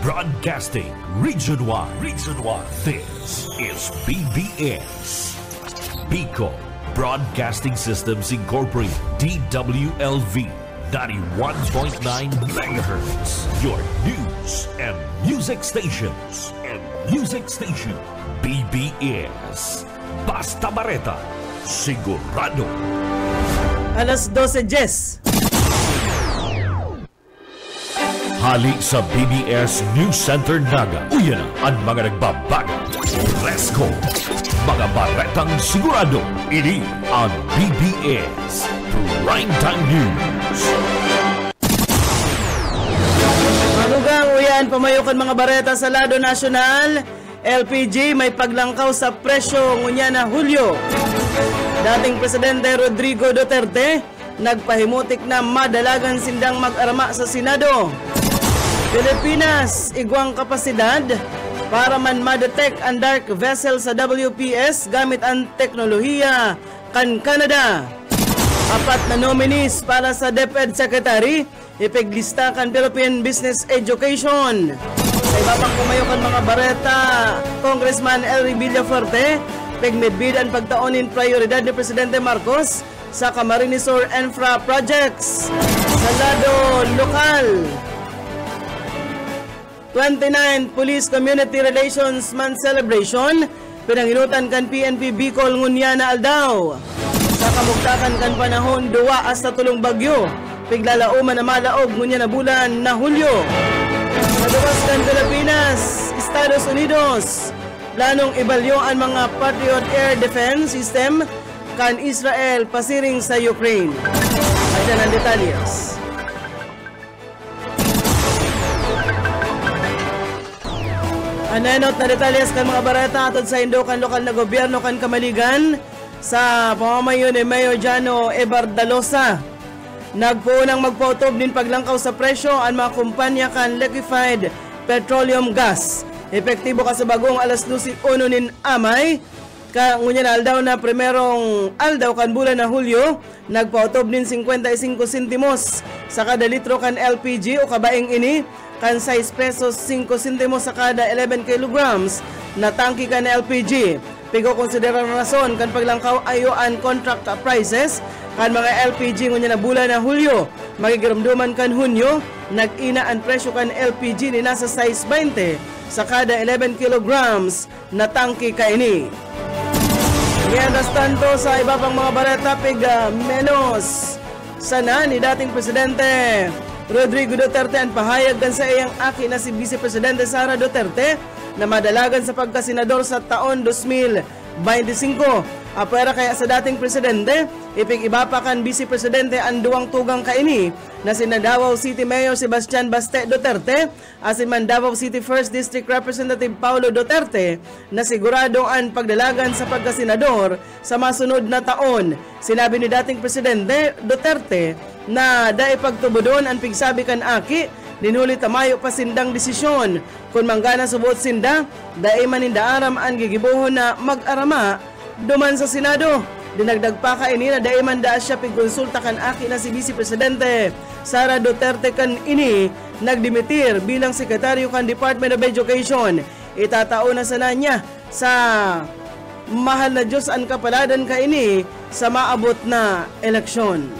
Broadcasting Region 1. This is BBS. Bicol Broadcasting Systems Incorporated. DWLV 91.9 MHz. Your news and music stations. BBS. Basta Bareta. Sigurado. Alas 12:10. Hali sa BBS News Center Naga. Uyan ang mga nagbabaga. Fresco. Mga baretang sigurado. Ini ang BBS Primetime News. Manugang uyan, pamayukan mga bareta sa lado nasyonal. LPG may paglangkaw sa presyo ngunya na Hulyo. Dating Presidente Rodrigo Duterte nagpahimutik na madalagan sindang mag-arama sa Senado. Pilipinas, igwang kapasidad para man ma-detect ang dark vessel sa WPS gamit ang teknolohiya kan Canada. 4 na nominees para sa DepEd Secretary, ipiglista kan Philippine Business Education. Sa iba pang kumayukan mga bareta, Congressman Elry Villafuerte, pigmidbid ang pagtaonin prioridad ni Presidente Marcos sa Camarines Sur Infra Projects. Sa lado lokal, 29 Police Community Relations Month Celebration, pinanginutan kan PNP Bicol ngunya na aldaw. Sa kamugtakan kan panahon, 2 hasta 3 bagyo, piglalauman na malaog ngunya na bulan na Hulyo. Sa luwas kan Pilipinas, Estados Unidos, planong ibalyo ang mga Patriot Air Defense System kan Israel pasiring sa Ukraine. At yan ang detalyes. Anenot na detalyes kan mga bareta atod sa Indokan lokal na gobyerno kan Kamaligan sa pamamayo ni Mayor Jano Ebardalosa. Nagpuunang magpautob din paglangkaw sa presyo ang mga kumpanya kan liquefied petroleum gas. Epektibo ka sa bagong alas 12:01 nin amay. Ngunya na aldaw na primerong aldaw kan bulan na Hulyo, nagpautob din 55 sentimos sa kada litro kan LPG o kabaing ini kan 6 pesos 5 sentimos sa kada 11 kilograms na tangki kan LPG. Pigo konsiderar rason kan paglangkaw ayo ang contract prices kan mga LPG ngunya na bulan na Hulyo. Magigiramduman kan Hunyo, nag-ina ang presyo kan LPG ni nasa 6.20 sa kada 11 kilograms na tangki kaini. Mientras tanto sa iba pang mga bareta, menos sana ni dating Presidente Rodrigo Duterte ang pahayag gan sa iyang aki na si Vice Presidente Sara Duterte na madalagan sa pagkasenador sa taon 2025. Apera kaya sa dating Presidente, ipig-iba pa kan Vice Presidente ang duwang tugang kaini na si Davao City Mayor Sebastian Baste Duterte at si Davao City 1st District Representative Paulo Duterte na sigurado ang pagdalagan sa pagkasenador sa masunod na taon. Sinabi ni dating Presidente Duterte na dai pagtubodon ang pigsabi kan aki, dinuli tamayo pa sindang desisyon. Kung manggana subuot sinda, dai manindaaram ang gigibuhon na mag-arama duman sa Senado. Dinagdag pa ka ini na dai man daa siya pigkonsulta kan aki na si Vice Presidente Sara Duterte kan ini nagdimitir bilang sekretaryo kan Department of Education. Itatao na sana niya sa mahal na Diyos ang kapaladan ka ini sa maabot na eleksyon.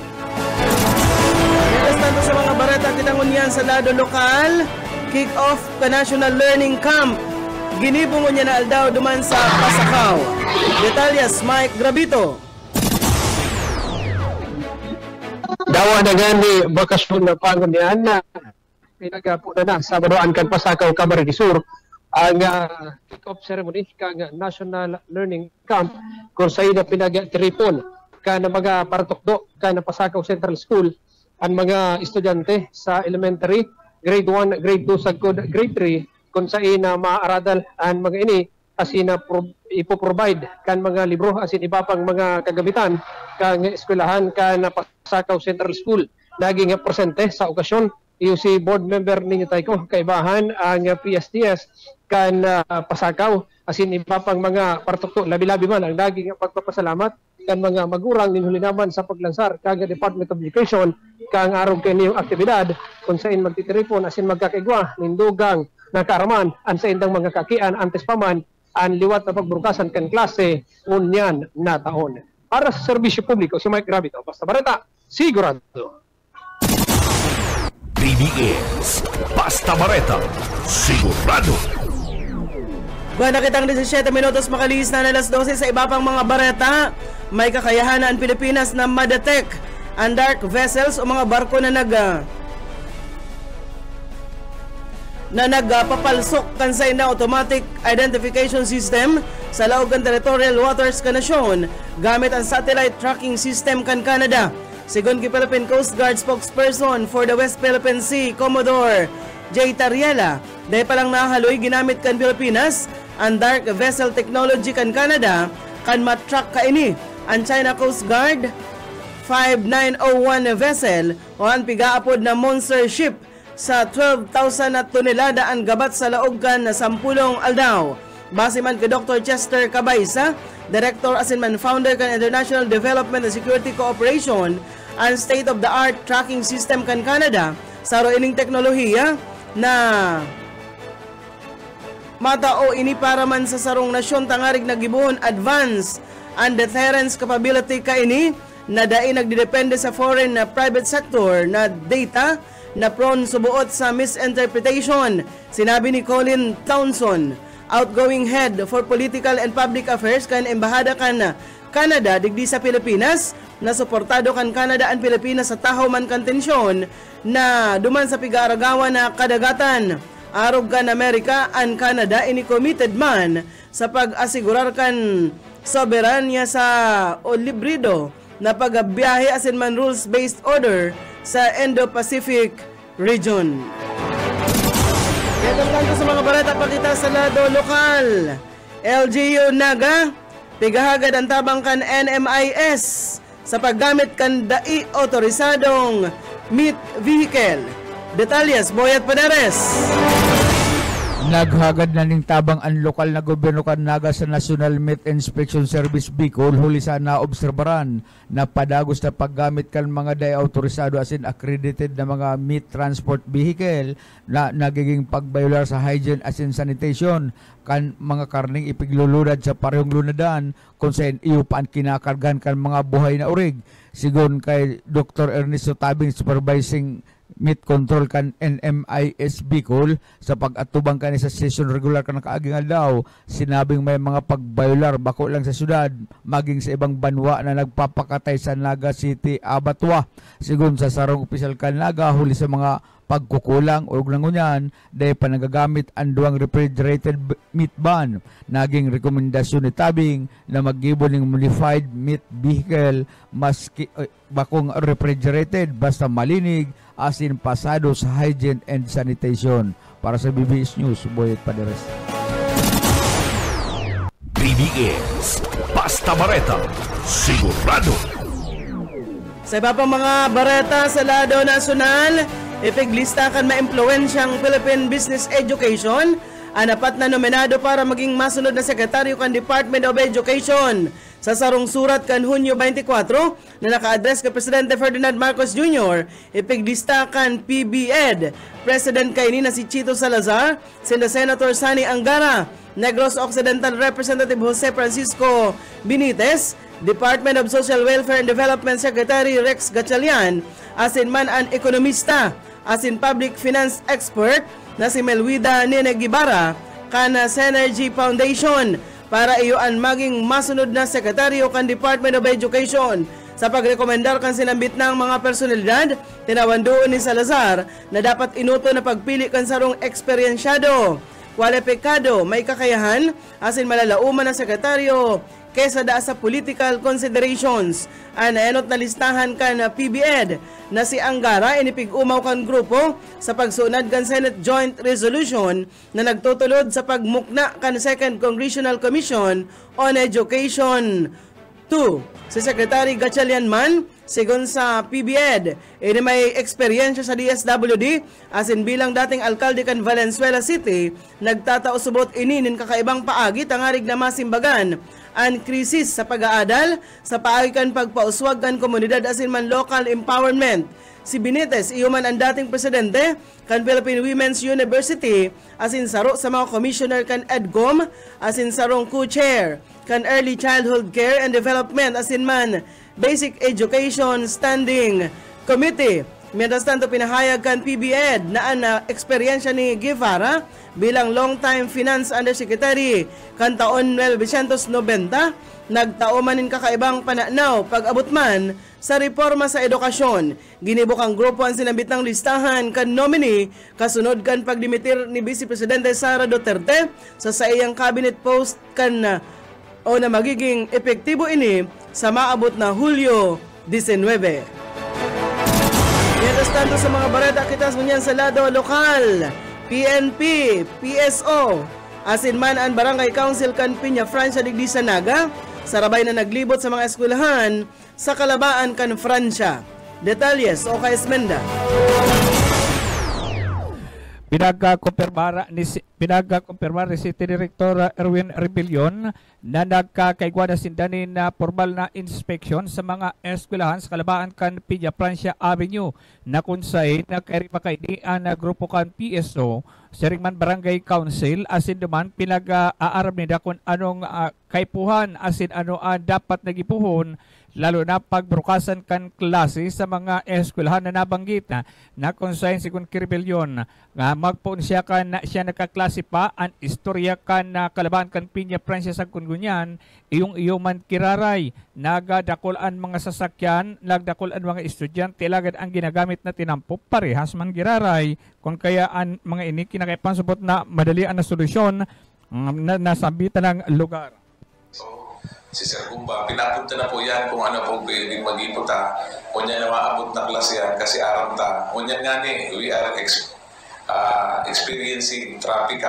Tanto sa mga bareta kitangon yan sa lado lokal, kick-off ka National Learning Camp. Ginibungon niya na aldaw duman sa Pasakaw. Detalyas, Mike Gravito. Dawa na gani bakasyon na pangon niyan na pinagapuna na sa baroan kan Pasakaw, Camarines Sur ang kick-off ceremony kang National Learning Camp kung sa'yo na pinag-tripon ka na mga paratokdo ka na Pasakaw Central School ang mga estudyante sa elementary, grade 1, grade 2, sa grade 3, kung saan na maaradal ang mga ini, asin na ipoprovide kan mga libro, asin iba pang mga kagamitan, kang eskwelahan ka na Pasakaw Central School. Naging presente sa okasyon, yung si board member ninyo tayo, kaibahan ang PSTS kan Pasakaw, asin iba pang mga partukto, labi-labi man ang naging pagpapasalamat kan mga magurang ninhuli naman sa paglansar kag Department of Education kang arog kay niyong aktibidad kung saan magtitiripon asin magkakaigwa nindugang nakaraman an sa indang mga kakian antes paman ang liwat na pagburukasan kan klase unyan na taon. Para sa serbisyo publiko, si Mike Gravito, Basta Bareta, sigurado. BBS Basta Bareta, sigurado. Buwan na kitang 17 minutos makalis na alas 12 sa iba pang mga bareta. May kakayahan ang Pilipinas na ma-detect ang dark vessels o mga barko na nagpapalsok kansay na automatic identification system sa laog ng territorial waters ka nasyon gamit ang satellite tracking system kan Canada. Sigon ki Philippine Coast Guard spokesperson for the West Philippine Sea, Commodore J. Tariela, dahil palang nahaloy ginamit kan Pilipinas ang dark vessel technology kan Canada kan matrack ka ini ang China Coast Guard 5901 vessel o ang pigaapod na monster ship sa 12,000 na tonelada ang gabat sa laog kan na 10 aldaw. Base man kay Dr. Chester Cabaysa, Director asin man founder kan International Development and Security Cooperation, ang state-of-the-art tracking system kan Canada sa ining teknolohiya na matao ini para man sa sarong nasyon tangarig nagibuhon advance and deterrence capability ka ini na dai nagdidepende sa foreign na private sector na data na prone subuot sa misinterpretation. Sinabi ni Colin Townsend, outgoing head for political and public affairs kan embahada kan Canada digdi sa Pilipinas, na suportado kan Canada ang Pilipinas sa tahaw man kan tensyon na duman sa pigaragawan na kadagatan. Arog kan Amerika ang Canada ini committed man sa pag-asigurar kan soberanya sa o librido na pagbiyahe asin man rules-based order sa Indo-Pacific region. Ito lang sa mga balita pakita sa lado lokal. LGU Naga, pigahagad ang tabang kan NMIS sa paggamit kan dai otorisadong meat vehicle. Detalyes, Boyet Paderes. Naghagad na ning tabang ang lokal na gobyerno kan Naga sa National Meat Inspection Service Bicol huli sa naobserbaran na padagos na paggamit kan mga day autorisado asin accredited na mga meat transport vehicle na nagiging pagbayular sa hygiene asin sanitation kan mga karning ipiglulunad sa parehong lunadan kung saan iyo pa ang kinakargan kan mga buhay na urig. Sigon kay Dr. Ernesto Tabing, supervising meat control kan NMIS Bicol, sa pag-atubang kani sa session regular kan nakaaging aldaw, sinabing may mga pagbayular bako lang sa syudad maging sa ibang banwa na nagpapakatay sa Naga City, Abatwa. Sigon sa sarong opisyal kan Naga, huli sa mga pagkukulang o nangunyan dahil pa nagagamit ang duwang refrigerated meat ban. Naging rekomendasyon ni Tabing na mag-gibo ng modified meat vehicle maski bakong refrigerated basta malinig asin pasado sa hygiene and sanitation. Para sa BBS News, Boyet Paderes. BBS Basta Bareta, sigurado. Sa iba pang mga bareta sa lado nasyonal, ipiglista kan maimpluwensyang Philippine Business Education ang apat na nominado para maging masunod na sekretaryo kan Department of Education. Sa sarong surat kan Hunyo 24 na naka-address kay Presidente Ferdinand Marcos Jr., ipiglista kan PBED. President kay ni na si Chito Salazar, sina Senator Sani Angara, Negros Occidental Representative Jose Francisco Benitez, Department of Social Welfare and Development Secretary Rex Gatchalian, asin man ang ekonomista, asin public finance expert na si Melwida Nene Guibara, kana Synergy Foundation, para iyo ang maging masunod na sekretaryo kan Department of Education. Sa pagrekomendar kan sinambit ng mga personalidad, tinawan doon ni Salazar na dapat inuto na pagpili kan sarong eksperyensyado, kwalipikado, may kakayahan, asin malalauman na sekretaryo kesa da sa political considerations. Naenot na listahan kan PBED na si Angara inipig-umaw kan grupo sa pagsunad kan Senate Joint Resolution na nagtutulod sa pagmukna kan Second Congressional Commission on Education 2. Si Secretary Gatchalian man Sigon sa PBED, ini may eksperyensya sa DSWD as in bilang dating alkalde kan Valenzuela City, nagtataosubot ininin kakaibang paagi tangarig na masimbagan ang krisis sa pag-aadal sa paagi kan pagpauswag kan komunidad as in man local empowerment. Si Benitez, iuman ang dating presidente kan Philippine Women's University as in saro sa mga commissioner kan EDCOM as in sarong co-chair kan Early Childhood Care and Development as in man Basic Education Standing Committee. Mientras tanto, pinahayag kan PBED na ang eksperyensya ni Guevara bilang long-time Finance Undersecretary kan taon 1990, nagtaumanin kakaibang pananaw pag-abot man sa reforma sa edukasyon. Ginibok ang grupo ang sinambit ng listahan kan nominee kasunod kan pagdimitir ni Vice Presidente Sara Duterte sa iyang cabinet post kan o na magiging epektibo ini sa maabot na Hulyo 19. Mientras tanto sa mga bareta kita ngunyan sa lado lokal, PNP, PSO, asin man ang Barangay Council kan Piña Francia digdi sa Naga, sarabay na naglibot sa mga eskwelahan sa Kalabaan kan Francia. Detalles o kay Esmenda. Pinagkumpirmar ni City Director Erwin Rebellion na nagkakaigwa na sindanin na formal na inspeksyon sa mga eskwelahan sa Kalabaan kan Piña Francia Avenue na kunsay na kairimakaidian na grupo kan PSO Seringman Barangay Council asin duman pinag-aarab nila kung anong kaipuhan asin ano dapat nagipuhon lalo na pagbrukasan kan klase sa mga eskwelahan na nabanggit na konsayin si Rebellion nga magpoon siya kan siya nagkaklase pa ang istorya kan Kalabaan kan Piña Francia sa kungunyan iyong man kiraray nagdakulan mga sasakyan nagdakulan mga estudyante lagad ang ginagamit na tinampo parehas man giraray kung kaya ang mga ini kinakaipansubot na madalian na solusyon na nasabitan ng lugar. Si Sir Gumba, pinapunta na po yan kung ano po pwedeng mag-ipot Kung yan na maabot na klase yan, kasi aram ta. Kung yan nga ni, we are experiencing traffic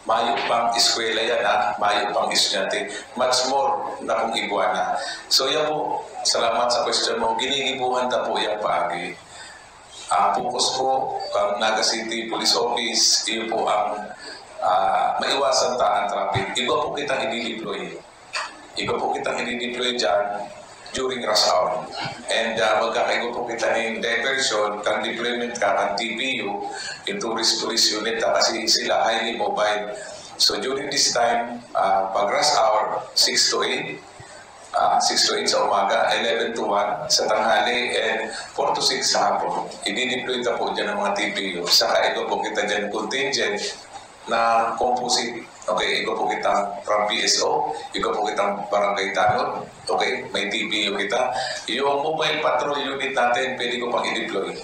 mayo pang eskwela yan mayo pang estudyante. Much more na kung iguana. So yan po, salamat sa question mo. Ginigibuhan na po yan paagi. Ang focus po, Naga City Police Office, iyo po ang maiwasan ta ang traffic. Iba po kitang i-deploy. Iba po kitang i-deploy dyan during rush hour. And magkakaigo po kita ng diversion, kang deployment ka, kang TPU, yung tourist unit kasi sila highly mobile. So during this time, pag rush hour, 6 to 8, 6 to 8 sa umaga, 11 to 1 sa tanghali, and 4 to 6 sa hapon. I-deploy ta po dyan ng mga TPU. Saka igo po kita dyan contingent na composite. Okay, ikaw po kita from PSO, ikaw po kitang barangay tanod, okay, may TPU kita. Yung mobile patrol unit natin, pwede ko pang i-deploy.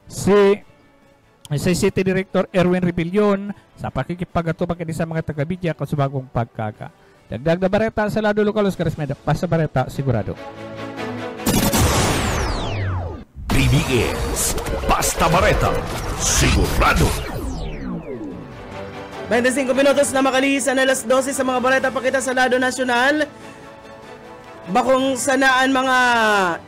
Si City Director Erwin Rebellion sa pakikipagatupak sa mga taga-bidya sa bagong pagkaka. Dagdag na bareta sa lado lokal, Oscar Esmeda, Pasta Bareta, sigurado. BBS, Pasta Bareta, sigurado. 25 minutos na makalihisan alas 12 sa mga balita pakita sa lado nasyonal. Bakong sanaan mga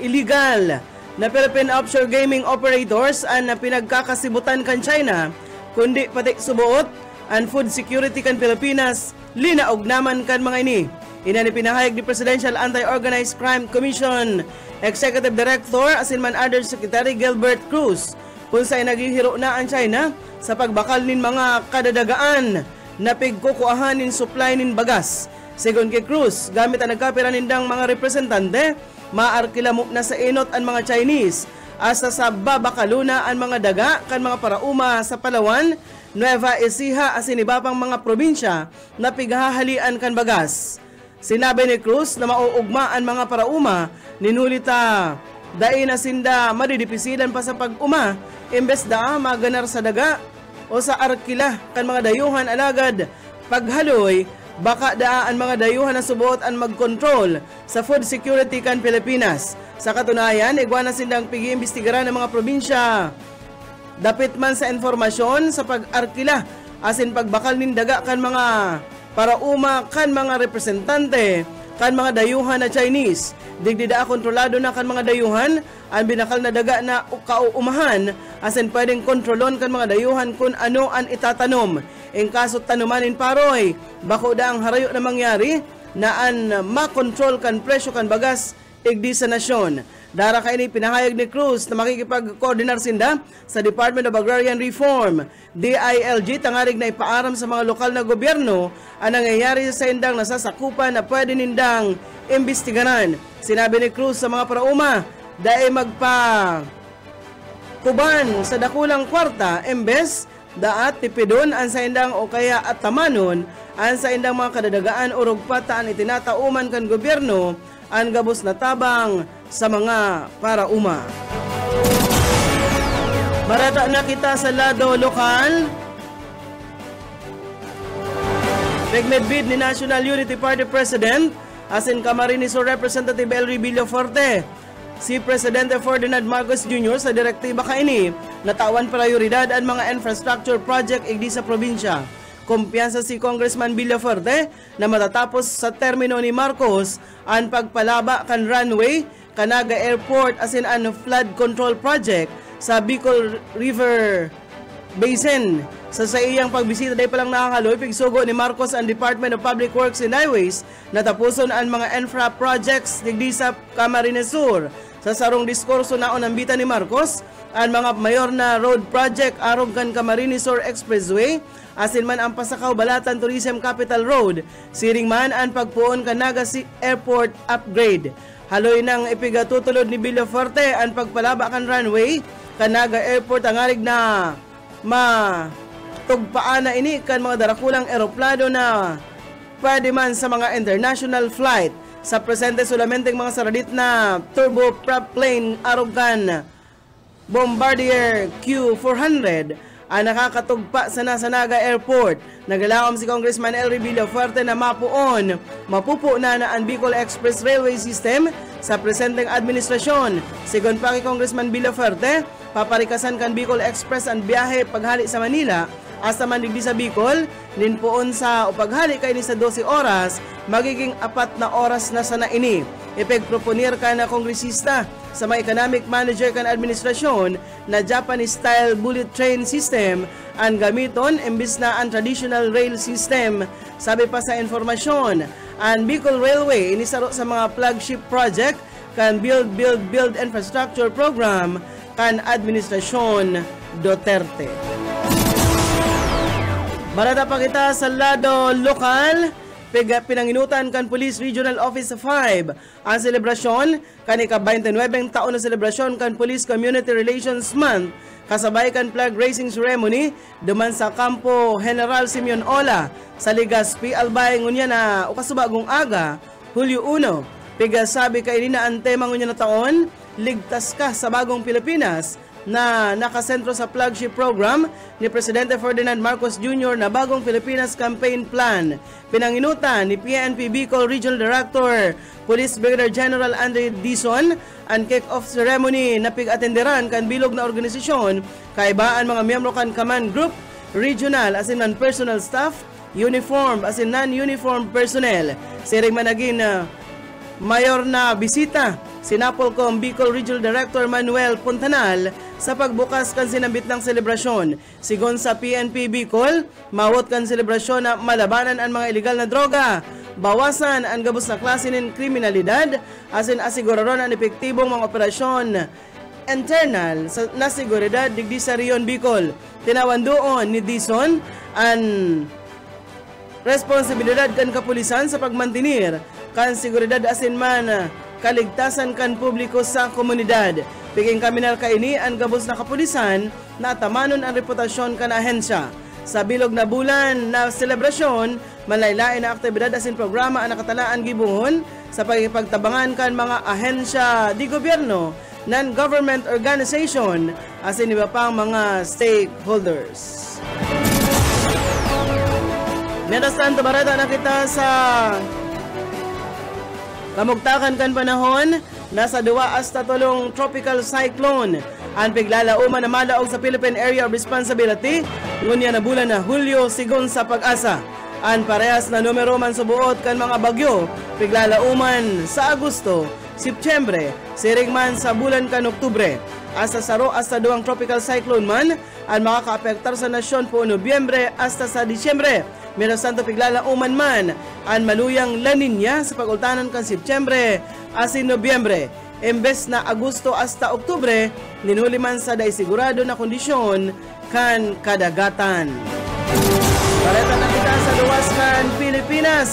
illegal na Philippine offshore gaming operators ang pinagkakasibutan kan China, kundi pati subuot ang food security kan Pilipinas, linaog naman kan mga ini. Inani pinahayag ni Presidential Anti-Organized Crime Commission Executive Director asinman Other Secretary Gilbert Cruz kung sa'y naghihiro na ang China sa pagbakal nin mga kadadagaan na pigkukuahanin supply nin bagas. Sigon kay Cruz, gamit ang nagkapira nindang mga representante, maarkilamo na sa inot ang mga Chinese asa sa babakaluna ang mga daga kan mga parauma sa Palawan, Nueva Ecija asin iba pang mga probinsya na pighahalian kan bagas. Sinabi ni Cruz na mauugma ang mga parauma ninulita dai na sinda madidipisilan pa sa pag-uma imbes da maganar sa daga o sa arkila kan mga dayuhan alagad paghaloy baka daan mga dayuhan na subuot ang mag-control sa food security kan Pilipinas. Sa katunayan, igwa na sindang pigi-imbestigaran ng mga probinsya dapit man sa informasyon sa pag-arkila asin pagbakal nin daga kan mga parauma kan mga representante kan mga dayuhan na Chinese. Digdida kontrolado na kan mga dayuhan ang binakal na daga na kauumahan asin pwedeng kontrolon kan mga dayuhan kung ano ang itatanom. In kaso tanumanin paroy, bako da ang harayo na mangyari na an makontrol kan presyo kan bagas igdi sa nasyon. Dara kay ni pinahayag ni Cruz na makikipag-coordinar sinda sa Department of Agrarian Reform, DILG, tangarig na ipaaram sa mga lokal na gobyerno ang nangyayari sa indang nasasakupan na pwede nindang imbestigaran. Sinabi ni Cruz sa mga parauma, dahil kuban sa dakulang kwarta, embes daat tipidon ang sa indang o kaya at tamanon ang sa indang mga kadadagaan o rugpataan itinatauman kan gobyerno ang gabos na tabang sa mga parauma. Barata na kita sa lado lokal. Regmedbid ni National Unity Party President asin Camarines Sur Representative Elry Villaforte. Si Presidente Ferdinand Marcos Jr. sa direktiba kaini natawan prioridad ang mga infrastructure project igdi sa probinsya. Kumpiyansa si Congressman Villaforte na matatapos sa termino ni Marcos ang pagpalaba kan runway Canaga Airport asin ang flood control project sa Bicol River Basin. Sa iyang pagbisita day palang nakakaloy, pigsugo ni Marcos ang Department of Public Works and Highways na tapuson ang mga infra projects digdi sa Camarines Sur. Sa sarong diskurso naon ambitan ni Marcos ang mga mayor na road project arog kan Camarines Sur Expressway asin man ang Pasakaw Balatan Tourism Capital Road, siring man ang pagpuon Canaga Airport upgrade. Haloy nang ipigatutulod ni Villaforte ang pagpalaba kan runway Canaga Airport ang arig na matugpaan na ini kan mga darakulang eroplano na pwede man sa mga international flight. Sa presente sulamenteng mga saradit na turboprop plane arog kan Bombardier Q400 ang nakakatugpa sa Nasanaga Airport. Nagalaom si Congressman Elry Villaforte na mapupo na ang Bicol Express Railway System sa presenteng administrasyon. Sigon pa kay Congressman Villaforte, paparikasan kan Bicol Express ang biyahe paghali sa Manila hasta man digdi sa Bicol, linpuon sa upaghali kay ni sa 12 oras, magiging 4 na oras na sana ini. Ipagproponir ka na kongresista sa mga economic manager kan administrasyon na Japanese-style bullet train system ang gamiton imbis na ang traditional rail system. Sabi pa sa informasyon, ang Bicol Railway inisaro sa mga flagship project kan Build Infrastructure Program kan Administrasyon Duterte. Barata pa kita sa lado lokal. Pinanginutan kan Police Regional Office 5 ang selebrasyon kan ika-29 taon na selebrasyon kan Police Community Relations Month kasabay kan flag raising ceremony duman sa Kampo General Simeon Ola sa Legazpi Albay ngunya na ukasubagong aga Hulyo 1. Pigasabi kay nina ang tema ngunya na taon, ligtas ka sa bagong Pilipinas na nakasentro sa flagship program ni Presidente Ferdinand Marcos Jr. na Bagong Pilipinas Campaign Plan. Pinanginutan ni PNP Bicol Regional Director Police Brigadier General Andre Dizon ang kick-off ceremony na pig-atenderan kan bilog na organisasyon kaibaan mga miyembro kan Command Group, Regional as in non-personal staff, uniform as in non-uniform personnel. Siring managin mayor na bisita Sinapolcom Bicol Regional Director Manuel Puntanal sa pagbukas kan sinambit ng selebrasyon. Sigon sa PNP Bicol, mawot kan selebrasyon na malabanan ang mga ilegal na droga, bawasan ang gabos na klase ng kriminalidad, asin asiguraron ang epektibong mga operasyon internal na seguridad digdi sa Rion Bicol. Tinawan doon ni Dizon ang responsibilidad kan kapulisan sa pagmantinir kan seguridad asin man kaligtasan kan publiko sa komunidad. Piging kaminal kaini ang gabos na kapulisan na tamanon ang reputasyon kan ahensya. Sa bilog na bulan na selebrasyon, malaylain na aktibidad asin programa ang nakatalaan gibuhon sa pagpagtabangan kan mga ahensya di gobyerno, non-government organization, asin iba pang mga stakeholders. Mientras tanto, barata na kita sa kamugtakan kan panahon, nasa 2 hasta 3 tropical cyclone ang piglalauman na malaog sa Philippine Area of Responsibility ngunya na bulan na Hulyo sigon sa pag-asa. Ang parehas na numero man subuot kan mga bagyo piglalauman sa Agosto, Septyembre, sirigman sa bulan kan Oktubre. Hasta saro hasta duwang tropical cyclone man ang makakaapektar sa nasyon po Nobyembre hasta sa Disyembre. Meron santo piglalauman man ang maluyang La Niña sa pagultanan kan Septyembre asin Nobyembre. Embes na Agosto hasta Oktubre, ninhuli man sa day sigurado na kondisyon kan kadagatan. Balita na kita sa luwas kan Pilipinas.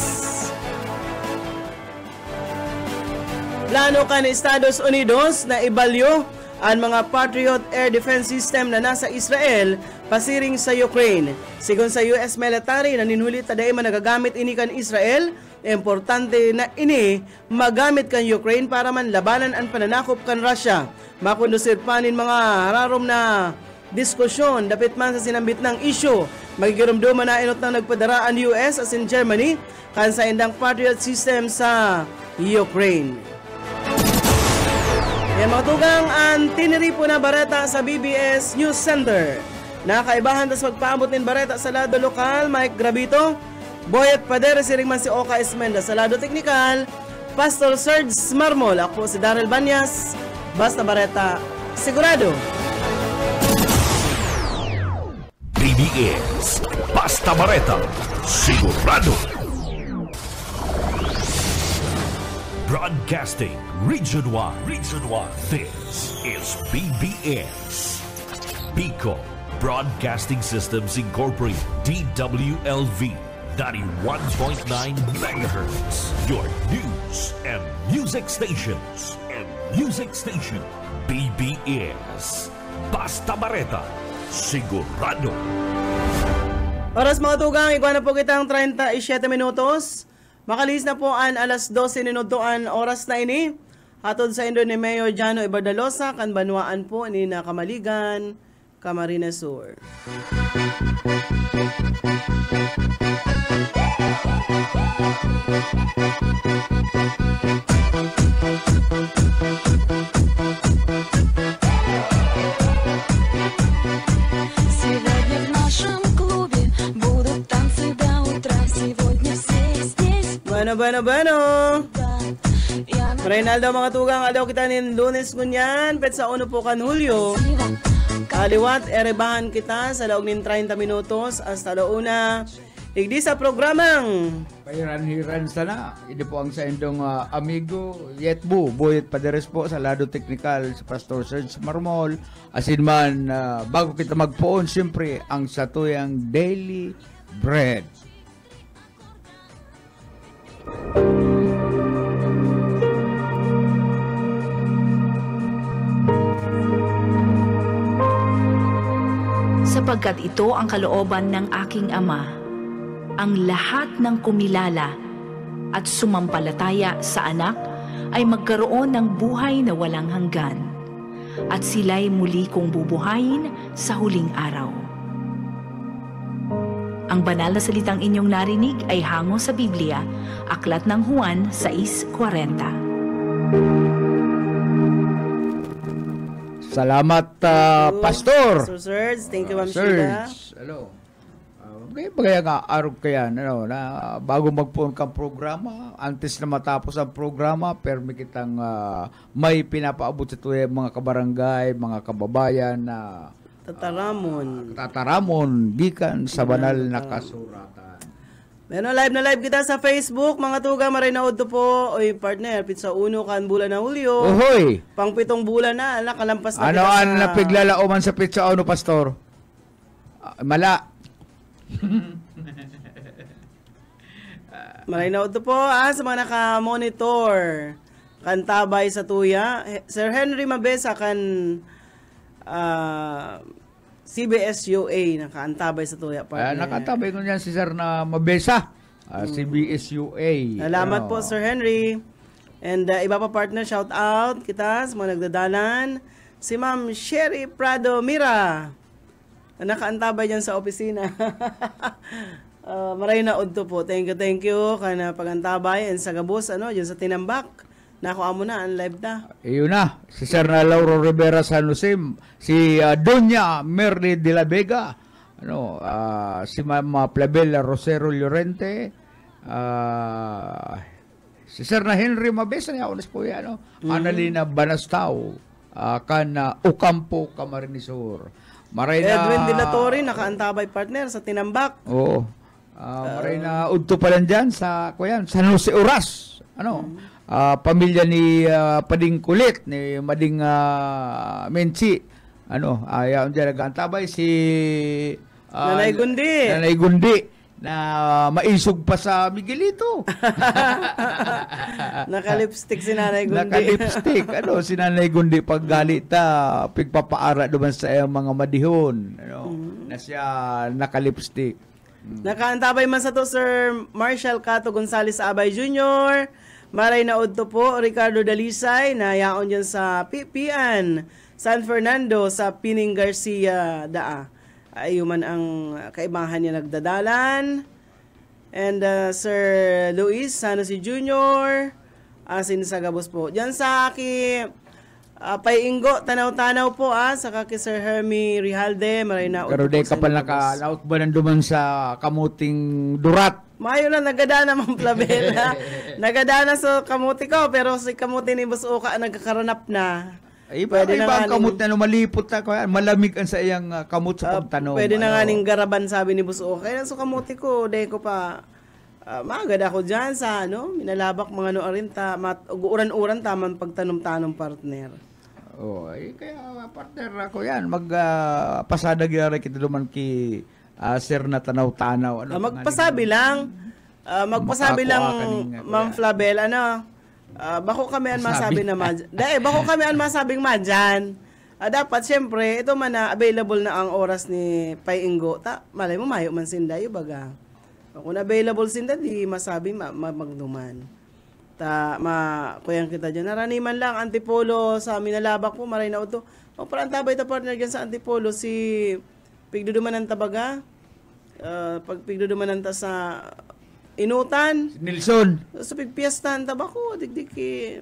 Plano kan Estados Unidos na ibalyo ang mga Patriot Air Defense System na nasa Israel pasiring sa Ukraine. Sigon sa US military na ninhuli taday man nagagamit ini kan Israel, importante na ini magamit kan Ukraine para man labanan ang pananakop kan Russia. Makondusir pa nin mga hararom na diskusyon dapit man sa sinambit ng issue. Magigirumduman na inot ng nagpadara ang US as in Germany kan sa indang Patriot system sa Ukraine. Yan mga tugang ang tiniripo na bareta sa BBS News Center. Nakaibahan tas magpaabot nin bareta sa lado lokal, Mike Gravito, Boyet Padere, siringman si Oka Esmenda. Sa lado teknikal, Pastor Serge Marmol. Ako si Daryl Banyas. Basta bareta, sigurado. BBS Basta Bareta, sigurado. Broadcasting Region 1. This is BBS. Pico Broadcasting Systems Incorporated. DWLV 91.9 MHz. Your news and music stations. BBS Basta Bareta, sigurado. Oras mga tugang, iguana po kitang 37 minutos. Makalis na po ang alas 12 minutuan oras na ini. Hatod sa Indo ni Mayor Jano Ibardalosa, kan Banwaan po ni na Kamaligan, Camarines Sur. Сегодня в нашем клубе будут танцы до утра. Сегодня все здесь. Bueno. Reynaldo mga tugang, alaw kita nin Lunes ngunyan, pet sa uno po kan Hulyo. Kaliwat, erebahan kita sa laog nin 30 minutos hasta launa. Igdi sa programang Pairan-hiran sana. Ini po ang sa indong amigo Yetbu, Boyet Paderes po sa lado teknikal sa Pastor Serge Marmol. Asin man, bago kita magpoon, siyempre ang satuyang Daily Bread. Sapagkat ito ang kalooban ng aking Ama, ang lahat ng kumilala at sumampalataya sa anak ay magkaroon ng buhay na walang hanggan, at sila'y muli kong bubuhayin sa huling araw. Ang banal na salitang inyong narinig ay hango sa Biblia, Aklat ng Juan 6:40. Salamat, Pastor. Pastor Serge, thank you Ma'am Serge, Sheila. hello. Bagay nga arog kaya na bago magpuon kang programa, antes na matapos ang programa, permi kitang may pinapaabot sa tuwa mga kabarangay, mga kababayan na tataramon gikan sa banal na kasuratan. Bueno, live na live kita sa Facebook, mga tuga, marinaod to po. Oy, partner, pizza uno kan bulan na Hulyo. Ohoy! Pang 7 bulan na, nakalampas na Ano kita ang napiglalauman sa pizza uno, Pastor? Mala. Marinaod to po sa mga naka-monitor. Kantabay sa tuya. Sir Henry Mabesa kan CBS UA nakaantabay sa tuya. Nakatabay ko niyan si Sir na Mabesa. CBS UA. Salamat po Sir Henry. And iba pa partner, shout out kita sa mga nagdadalan. Si Ma'am Sherry Prado Mira. Nakaantabay dyan sa opisina. Maray na udto po. Thank you. Kana pagantabay. And sa gabos, dyan sa Tinambak. Nakuha mo na, ang live na. Iyon na. Si Sir na Lauro Rivera San Jose. Si Doña Merly de la Vega. Si Mama Plabella Rosero Llorente. Si Sir na Henry Mabesa niya unas po yan, no? Annalina Banastao, kan Ocampo, Camarines Sur. Maray na Edwin De La Torre, nakaantabay partner sa Tinambak. Oo. Maray na udto pa lang dyan sa San Jose Oras. Ano? Pamilya ni Pading Kulit, ni Mading Menchi. Ano? Ayaw dyan nag-antabay si Nanay Gundi. Nanay Gundi na maisog pa sa Miguelito. Naka-lipstick si Nanay Gundi. Naka-lipstick. Ano, si Nanay Gundi pag galit pigpapaara naman sa mga madihon. Ano, na siya naka-lipstick. Nakaantabay man sa to Sir Marshall Cato Gonzales Abay Jr. Maray na udto po Ricardo Dalisay na yaon dyan sa Pipian, San Fernando sa Pining Garcia Daa. Ayuman ang kaibahan niya nagdadalan. And Sir Luis Sanosi Jr. Asin sa Gabos po. Diyan sa aki Payingo, tanaw-tanaw po sa kaki Sir Hermie Rijalde. Maray na Pero de kapal nakalaot ba nanduman sa kamuting durat? Mayo na nagadana mang plabela. Nagadana sa kamuti ko pero si kamuti ni Boss Uka nagkakaranap na. Pwede na nga kamot na malipot na ko yan. Malamig ang sa iyang kamot sa pagtanong. Pwede na nga ning garaban sabi ni Boss O. Kaya so kamuti ko, dahil ko pa magad ako dyan sa minalabak mga arinta, uran-uran tamang pagtanom-tanom partner. Kaya partner ako yan. Pasada gyara kita duman ki sir na tanaw-tanaw. Magpasabi lang. Magpasabi lang, Ma'am Flabel, bako kami ang masabi na bako kami ang masabing madyan. Dapat siyempre ito man na available na ang oras ni Payingo. Malay mo mayo man sindayo baga. Kung available sinda di masabing magduman. Kuyang kita dyan. Naraniman lang Antipolo sa Minalabak po maray na uto. Parang tabay ta partner dyan sa Antipolo si Pigduduman ng Tabaga. Pag Pigduduman ng ta sa Inutan. Nilson. So, pigpiestan, tabako, digdiki.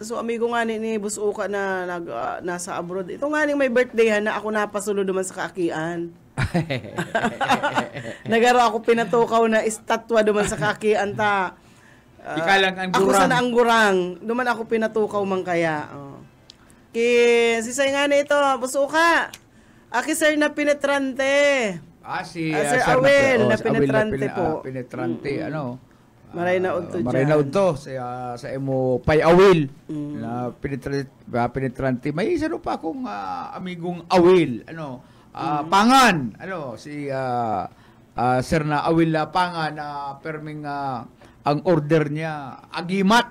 So, amigo nga ni Boss Uka na nasa abroad. Ito nga may birthday na ako napasulo duman sa kaakian. Nagaro ako pinatukaw na estatwa duman sa kaakian ta. Ikalang ang gurang. Ako sana ang gurang. Duman ako pinatukaw man kaya. Sisay nga ito, Boss Uka. Aki sir na penetrante. Si Sir Awel na penetrante po. Penetrante, Maray na udto dyan. Maray na udto sa emo Pay Awel na penetrante. May isa pa akong amigong Awel, Pangan, si Sir na Awel Pangan na perming ang order niya agimat.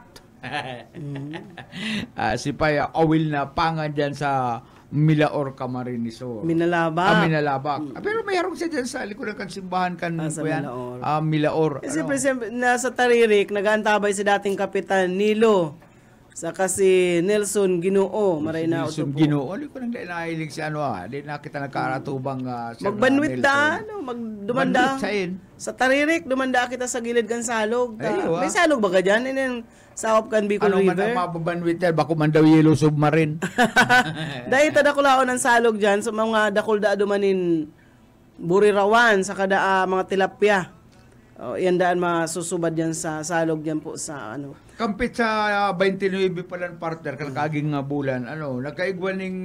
Si Pay Awel na Pangan dyan sa Milaor, Camarines Sur. Minalabak. Minalabak. Pero mayroong siya dyan sa likod ng simbahan kan Milaor. Siyempre, nasa Taririk, nag-aantabay si dating Kapitan Nilo. Saka si Nelson Ginoo. Maray na uto po. Nelson Ginoo. Hindi ko nang nahilig si Di na kita nagkaratubang magbanwit da, dumanda. Sa Taririk, dumanda kita sa gilid kan salog. May salog ba ka dyan? Sakop kan Bicol River. Ano man mababanwit yan? Bako man daw yellow submarine. Dahil tadakulao ng salog dyan sa mga dakul-da dumanin burirawan sa kada mga tilapia. Yan daan masusubad dyan sa salog dyan po sa Kampit sa 29 palan partner kalakaging bulan nagkaigwaning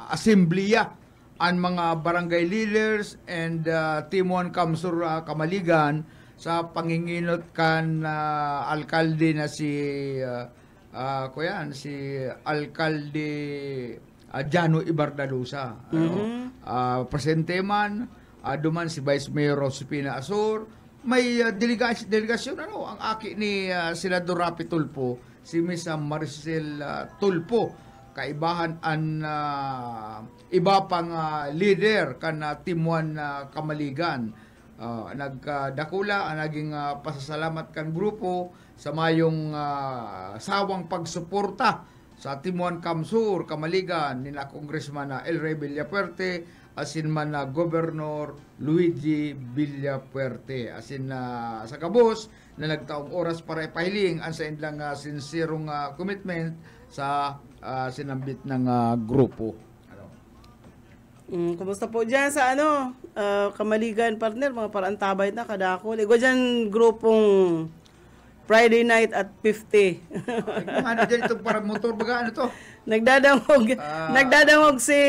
assembleya ang mga barangay leaders and Team 1 Kamsur Kamaligan sa panginginot kan alkalde na si Alkalde Jano Ibardalusa. Presente man duman si Vice Mayor Josepina Asor, may delegasyon ang aki ni Senador Rapi Tulfo, si Miss Maricel Tulfo, kaibahan an iba pang leader kan Team 1 Kamaligan. Nagdakula ang naging pasasalamat kan grupo sa mayong sawang pagsuporta sa Team 1 Kamsur Kamaligan ni na Congressman El Rey Villapuerte asin man na Governor Luigi Villapuerte asin sa kabos na nagtaong oras para ipahiling ang sa indlang sincerong commitment sa sinambit ng grupo. Kumusta po dyan sa Kamaligan partner, mga parantabay na kadakol. Ego dyan grupong Friday night at 50. Ano dyan itong parang motor baga, ano to? Nagdadangog si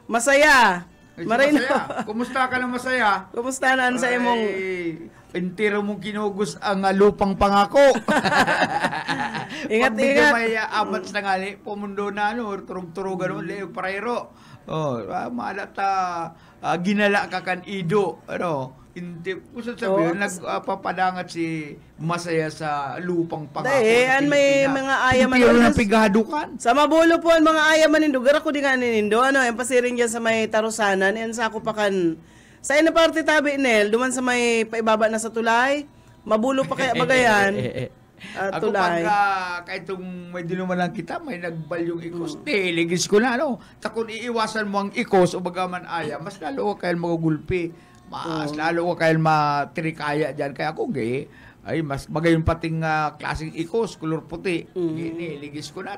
Masaya. Marino. Masaya. Kumusta ka na Masaya? Kumusta na sa imong entero mong kinugos ang lupang pangako. Ingat. May abats na nga, pumundo na, turog-turogan mo, leo parayro. Malata, ginala ka kan ido, hindi, gusto sabihin, nagpapadangat si Masaya sa lupang pangako. Dahil, may mga ayaman. Pero na pigahadukan. Sa Mabulo po, ang mga ayaman nindo, gara ko di nga ninindo, yung pasiring dyan sa may Tarusanan, yan sa ako pa kan, sa ina parte tabi nel, duman sa may paibaba na sa tulay, Mabulo pa kaya bagayan. Ako tulay. pagka, kahit itong may dinuman lang kita, may nagbalyong ikos, ligis ko na, Takon iiwasan mo ang ikos o bagaman aya, mas lalo ka kayo magugulpi. Mas lalo ko kayo matrikaya dyan. Kaya ako, ay mas magayon pating klaseng ikos, kulor puti. Ligis ko na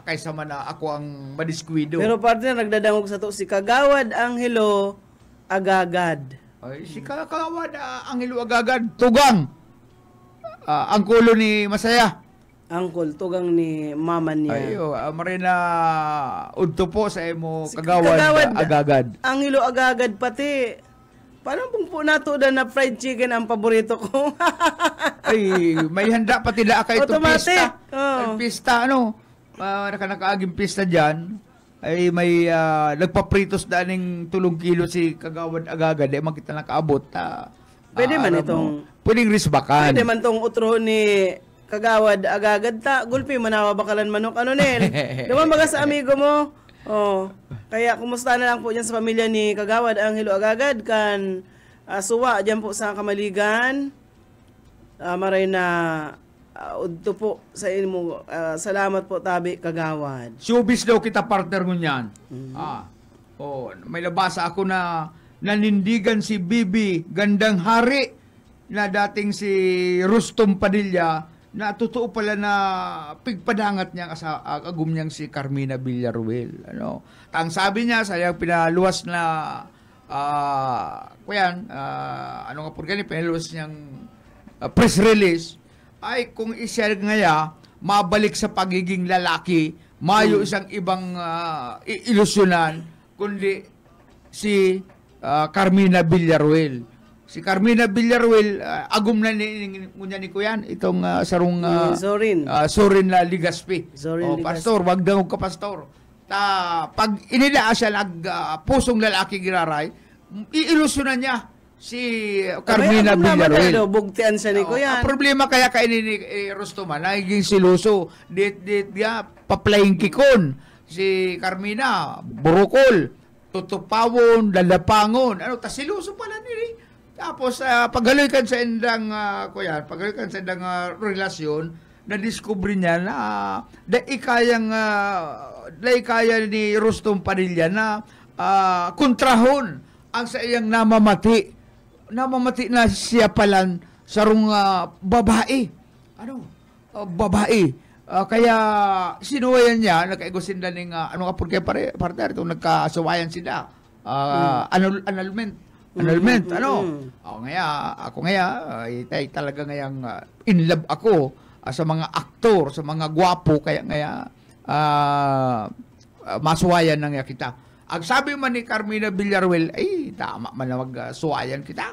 kaysa man na ako ang madiskwido. Pero partner, nagdadangog sa to si Kagawad Angelo Agagad. Ay, si Kagawad Angelo Agagad, tugang. Ang kulo ni Masaya. Angkol, tugang ni mama niya. Ayo, marina udto po sa imo Kagawad Agagad. Angelo Agagad pati. Paano pong po nato na fried chicken ang paborito ko? Ay, may handa pati da ka itong pista. Oh. Pista, nakaaging pista dyan. Ay, may nagpapritos da ng 3 kilo si Kagawad Agagad. Ay, makita nakaabot. Pwede man itong... Pwedeng risbakan. Pwede man itong utro ni Kagawad Agagad gulpi manawa bakalan manok nel. Dumabaga sa amigo mo. Kaya kumusta na lang po diyan sa pamilya ni Kagawad Angelo Agagad kan suwa diyan po sa Kamaligan. Maray na udto po sa inyo. Salamat po tabi Kagawad. Showbiz daw kita partner mo niyan. May nabasa ako na nanindigan si Bibi Gandang Hari na dating si Rustom Padilla na totoo pala na pigpadangat niya agum niyang si Carmina Villaruel. Ang sabi niya, sayang pinaluwas na pinaluwas niyang press release, ay kung isya ngaya, mabalik sa pagiging lalaki, mayo isang ibang ilusyonan, kundi si Carmina Villaruel. Si Carmina Villaruel, agum na ni Kuyan, itong sarong Sorin na Ligaspi. Ligaspi. Pastor, wag daw ka pastor. Pag inila siya pusong lalaki giraray, iilusyonan niya si Carmina Villaruel. Bugtian siya ni Kuyan. Ang problema kaya kainin ni Rostoman, naging siluso. Dit paplaying kikon. Si Carmina, burukol, tutupawon, lalapangon. Siluso pala nili. Tapos, paghalikan sa endang, relasyon, na-discover niya na daikaya ni Rustom Padilla na kontrahon ang sa iyang namamati. Namamati na siya palan sarong babae. Babae. Kaya sinuwayan niya, nagkaigosin na ng, partner, itong nagkasawayan sila. Annulment. Ako ngaya, talaga ngayang in love ako sa mga aktor, sa mga gwapo, kaya ngaya masuwayan na nga kita. Ang sabi man ni Carmina Villaruel, ay, tama man na magsuwayan kita.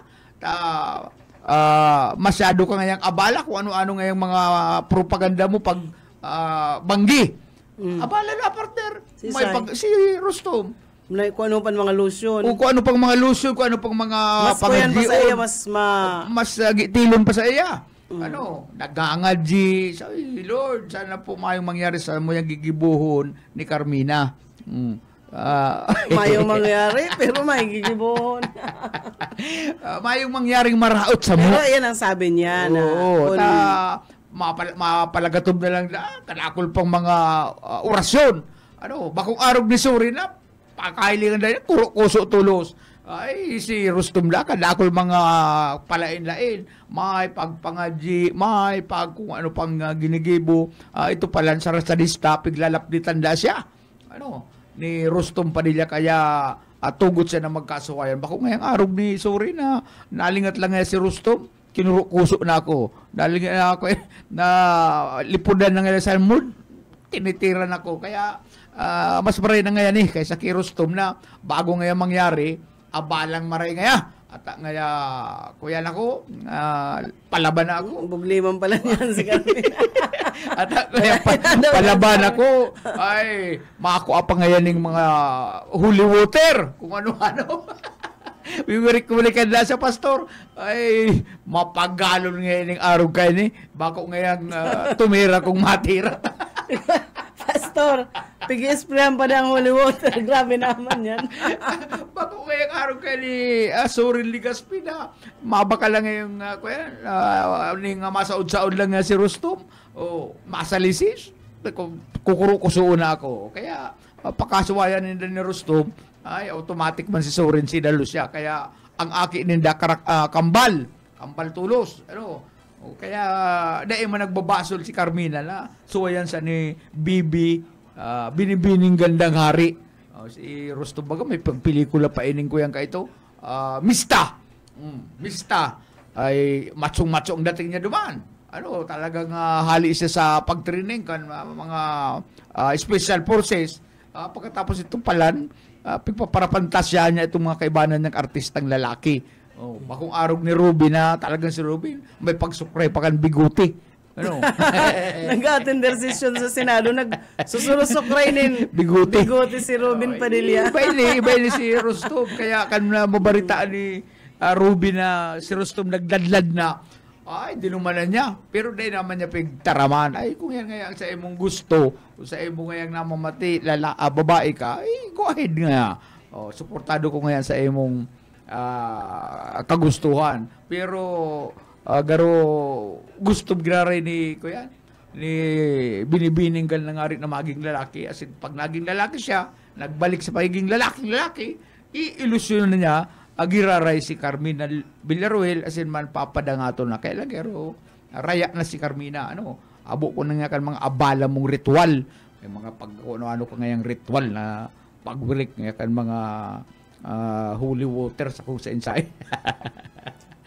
Masyado ka ngayang abala kung ano-ano ngayang mga propaganda mo pag banggi. Abala na, partner. Si Rustom. Kung ano pang mga lotion. Kung ano pang mga lotion, kung ano pang mga pangadion. Mas pa sa iya, mas tilon pa sa iya. Nag-aangadji. Sabi, Lord, sana po mayong mangyari sa mo yung gigibuhon ni Carmina. Mayong mangyari, pero may gigibuhon. Mayong mangyaring maraot sa mo. Pero yan ang sabi niya na. Mapalagatob na lang kanakol pang mga orasyon. Bakong arog ni Suri na pakailingan na yan, kuso tulos. Ay, si Rustom la, kadakol mga palain-lain. May pagpangadji, may pag kung ano pang ginigibo. Ito pala sa rasadista, piglalapditan da siya. Ni Rustom Padilla, kaya tugot siya na magkasuwayan. Bako ngayang arog ni Suri na nalingat lang nga si Rustom. kinurukuso na ako. Dahil nga ako na lipudan na ngayon sa mood, tinitiran ako. Kaya mas maray na ngayon kaysa kay Rustom na bago ngayon mangyari, abalang maray ngayon. At ngaya, kuya na ko, palaban na ako. Bugliman pala niyan si Carmina. At ngaya, palaban ako. Ay, makakuha pa ngayon ng mga holy water. Kung ano-ano. Wiwirik-wirikan na sa pastor. Ay, mapagalon ngayon ng araw kayo ni. Bako ngayon tumira kung matira. Pastor, pig-sprayan pa na ang holy water. Grabe naman yan. Bako ngayong araw kayo ni Sorin Ligaspi na mabaka lang ngayong ning masaod-saod lang nga si Rustom o masalisis. Kukurukusuon na ako. Kaya pakasuwayan nila ni Rustom ay automatic man si Sorin sinalo siya. Kaya ang aki ninda kambal tulos. O kaya dahil man nagbabasol si Carmina na suwayan sa ni Bibi binibining gandang hari. Si Rustom baga may pagpelikula pa ining ko yan ka ito. Mista ay matsong-matsong dating niya duman. Talagang hali siya sa pagtraining kan mga special forces. Pagkatapos itong palan, pagpaparapantasya niya itong mga kaibanan ng artistang lalaki. Bakong arog ni Ruby na talagang si Ruby may pagsukray pa kan biguti. Nag-attender session sa Senado, nagsusurusukray nin biguti si Robin Padilla. Iba ni si Rustom. Kaya kan mabaritaan ni Ruby na si Rustom nagladlad na. Ay, dinumanan niya. Pero dahil naman niya pigtaraman. Ay, kung yan nga sa imong gusto, kung sa imong nga namamati, babae ka, ay, go ahead nga. Suportado ko ngayon sa imong kagustuhan. Pero garo gusto ginari ni kuya ni binibininggal na nga rin na maging lalaki. As in, pag naging lalaki siya, nagbalik sa pagiging lalaki, i-ilusyon na niya agiraray si Carmina Villaruel as in man papadangato na kailan gero raya na si Carmina abo ko na nga kan mga abala mong ritual may mga pag ano ka ngayang ritual na pagwirik nga kan mga holy water sa kung sa insay.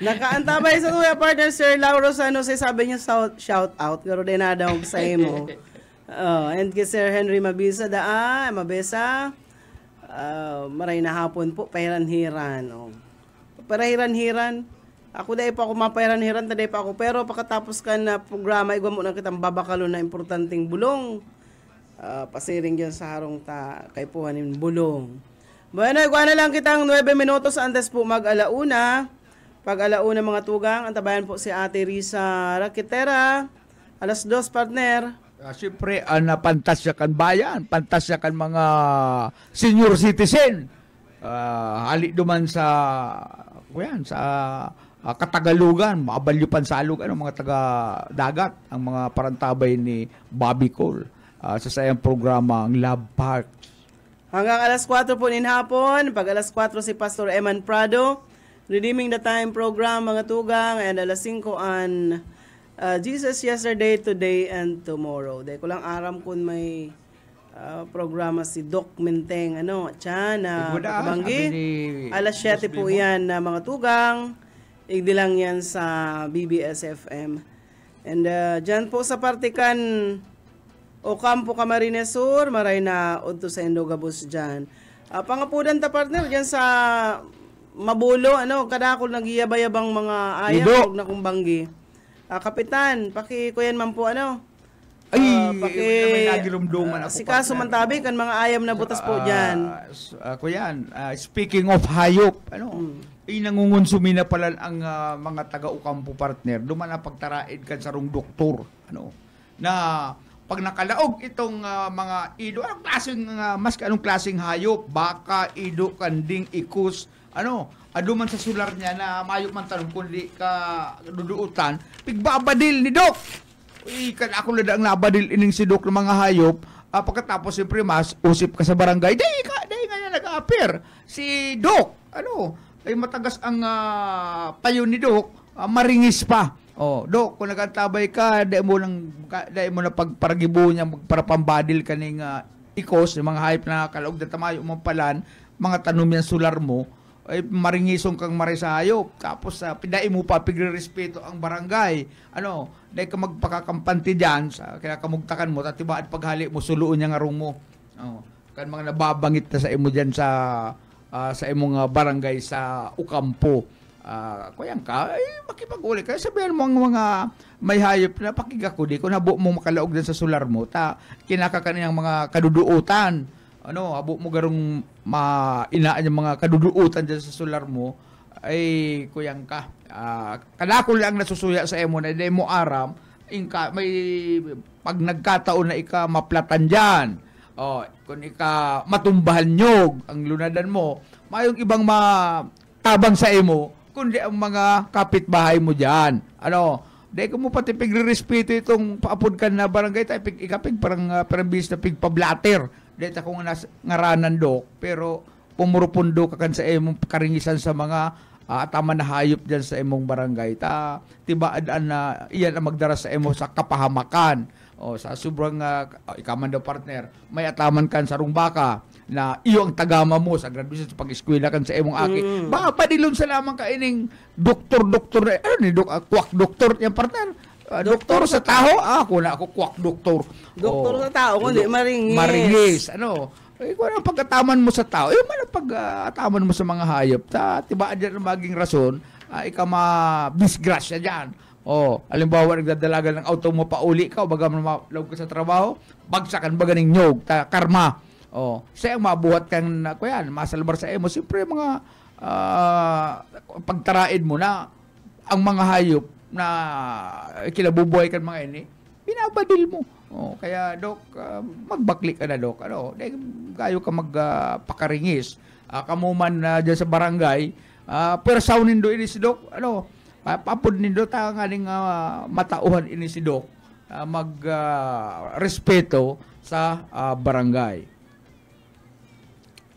Nakaantabay sa tuya partner Sir Lauro Sano sabi niya shout out garo din na daw sa imo. And kay Sir Henry Mabisa Mabesa maray na hapon po pahiran-hiran. Pahiran-hiran. Ako dahil pa ako mapahiran-hiran taday pa ako pero pagkatapos ka na programa igwa mo na kitang babakalo na importanteng bulong. Pasiring dyan sa harong kay puhanin bulong. Bueno, igwa na lang kitang 9 minutos antes po mag-alauna. Pag alauna mga tugang, antabayan po si Ate Risa Raquetera. 2:00 partner. Siyempre, pantasya kan bayan, pantasya kan mga senior citizen. Hali duman sa Katagalugan, mabalyupan salug, mga taga-dagat, ang mga parantabay ni Bobby Cole sa sayang programa ang Love Park. Hanggang 4:00 po nin hapon, pag 4:00 si Pastor Eman Prado, Redeeming the Time program mga tugang, and 5:00 an Jesus Yesterday, Today, and Tomorrow. Dahil ko lang aram kung may programa si Doc Menteng, Banggi. 7:00 po yan na mga tugang. Igdi lang yan sa BBS-FM. And dyan po sa partikan Ocampo Camarines Sur, maray na udto sa Indogabus dyan. Pangapudan ta partner, dyan sa Mabulo, kadakol nagiyabay-abang mga ayam, na kung Banggi. Kapitan, kuyan man po may nagilumduman ako. Si Kaso Mantabi kan mga ayam na butas po diyan. Kuyan, speaking of hayop, nangungunsumi na pala ang mga taga-Ocampo partner. Duman na pagtaraid kan sarong doktor, na pag nakalaog itong mga ido, anong klaseng hayop, baka, ido, kanding, ikus, aduman sa sular niya na mayo man tanong kundi ka duduutan, pigbabadil ni Dok. Ako lang ang nabadil ining si Dok ng mga hayop. Pagkatapos siyempre mas usip ka sa barangay, dahil nga nag-appear si Dok. Ay matagas ang payo ni Dok, maringis pa. Dok, kung nagkantabay ka, dahil mo na pagparagibo niya, magparapambadil kaning ikos, yung mga hayop na kalaog na tamayo mampalan, mga tanom yan sular mo, ay maringisong kang marisayop. Tapos pidai mo pa pigrerespeto ang barangay. Dahil ka magpakakampanti dyan, kaya kamugtakan mo, tatibaan paghali mo, suluon niya nga rung mo. Kan mga nababangit na sa imo dyan sa imong barangay sa Ukampo. Kuyang ka, makipag-uli ka. Sabihan mo ang mga may hayop na pakigako di kung habo mo makalaog din sa solar mo, kinakakaniyang mga kaduduutan. Habo mo garong inaan yung mga kaduduutan dyan sa solar mo, ay kuyang ka. Kadako lang nasusuya sa emo na hindi mo aram, may pag nagkataon na ika maplatan dyan, kung ika matumbahan nyog ang lunadan mo, mayong ibang matabang sa emo, kundi ang mga kapitbahay mo dyan. Dahil kung mo pati pigre-respeto itong paapod ka na barangay, tayo ikapig parang bis na pigpablater. Dahil akong ngaranan dok, pero pumurupundo ka kan sa emong karingisan sa mga tama na hayop dyan sa emong barangay. Tibaadaan na iyan ang magdara sa emo sa kapahamakan. Sa sobrang ikaman daw partner, may ataman kan sa rumbaka na iyo ang tagama mo sa graduation sa pag-eskwela kan sa emong aki. Baka padilon sa lamang ka ining doktor, kwak doktor yung partner. Doktor sa tao, ako kwak doktor. Doktor sa tao, kundi maringis. Maringis, kung ang pagkataman mo sa tao, pagkataman mo sa mga hayop, tiba dyan ang maging rason, ikaw ma-disgrasya dyan. Halimbawa, nagdadalaga ng auto mo pauli ka, o baga malawag ka sa trabaho, bagsakan baga ng nyog, karma. Siya ang mabuhat kang, masalbar sa emo. Siyempre, mga pagtaraid mo na ang mga hayop na kinabubuhay kan mga ini, binabadil mo. Kaya, Dok, magbakli ka na, Dok. Dahil gayo ka magpakaringis. Kamuman dyan sa barangay, persaw nindo ini si Dok, papapod nindo ta nga ning matauhan ini si Dok, respeto sa barangay.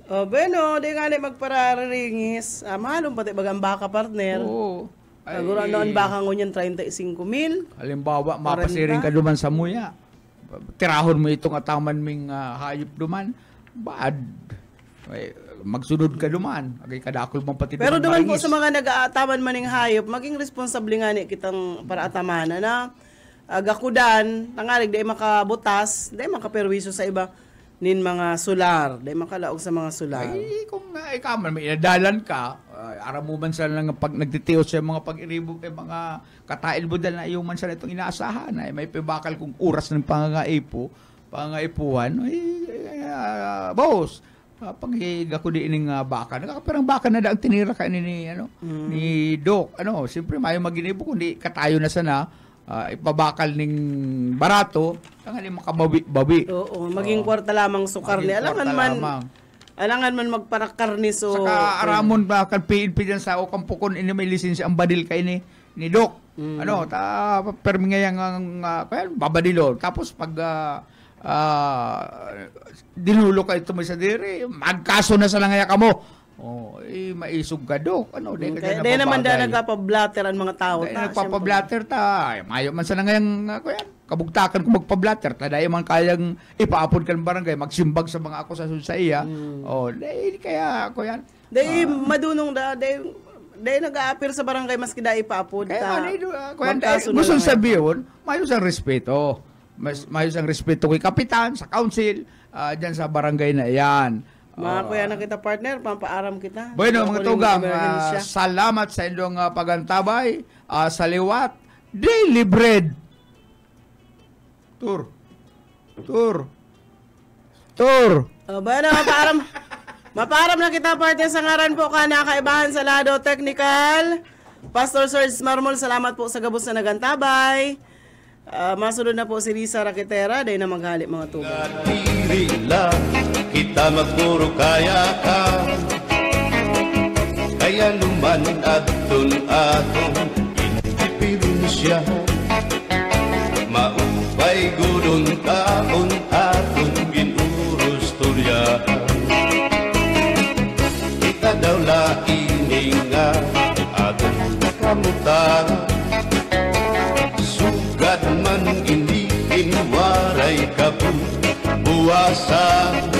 Bueno, di nga magpararingis. Mahalong pati bagang baka, partner. Siguro noon baka ngunyan 35,000. Halimbawa, mapasiring ka duman sa muya. Tirahon mo itong ataman ming hayop duman. Bad. Magsunod ka duman. Kadakol mong pati pero duman po maringis. sa mga nag-aataman maning hayop, maging responsable nga ni kitang para atamanan na gakudan, tangarig, di makabutas, di makaperwiso sa iba nin mga solar, di makalaog sa mga solar. Ay, kung ikaman, may inadalan ka, aram mo man sa lang pag nagtitiyo sa mga pag-iribog, mga katail mo dahil na yung man sa itong inaasahan, may pibakal kung oras ng pangangaipuhan, boss, pag-higa ko di ining baka, nakakaperang baka na daang tinira ka ni Doc, siyempre may maginibo, kundi katayo na sana, ipabakal ning barato, tangali makababi. Oo, maging kwarta lamang sukar ni. Alangan man magparakarnis o... Saka aramon ba kan PNP dyan sa Okampukon, ini may lisensya ang badil kay ni Doc. Permi ngayang babadilo. Tapos pag dinulo ka ito may sa diri, magkaso na sa langaya ka mo. Maisog ka, Dok. Dahil naman dahil nagpapablatter ang mga tao. Nagpapablatter ta. Mayo man sa ngayang kabugtakan kung magpablatter ta. Dahil man kayang ipaapod ka ng barangay, magsimbag sa mga akusasyon sa iya. Dahil kaya, kuyan. Dahil madunong dahil nag-a-appear sa barangay maski dahil ipaapod ta. Gusto sabihin, mayos ang respeto. Mayos ang respeto kay kapitan, sa council, dyan sa barangay na iyan. Mga kuya na kita, partner, pampaaram kita. Bueno, mga tugang, salamat sa inyong pagantabay. Sa liwat, daily bread. Tur. Bueno, mapaaram na kita, partner, sa ngaran po ka nakaibahan sa lado technical. Pastor Serge Marmol, salamat po sa gabos na nagantabay. Masunod na po si Risa Raquetera, dahil na maghali mga tugang. Kita magpuro kaya ka, kaya luman atun inipilin siya. Maupay gudon taon atun ginurus tulya. Kita daw laining nga atun kamuta, sugad man iniin waray kabu buwasan.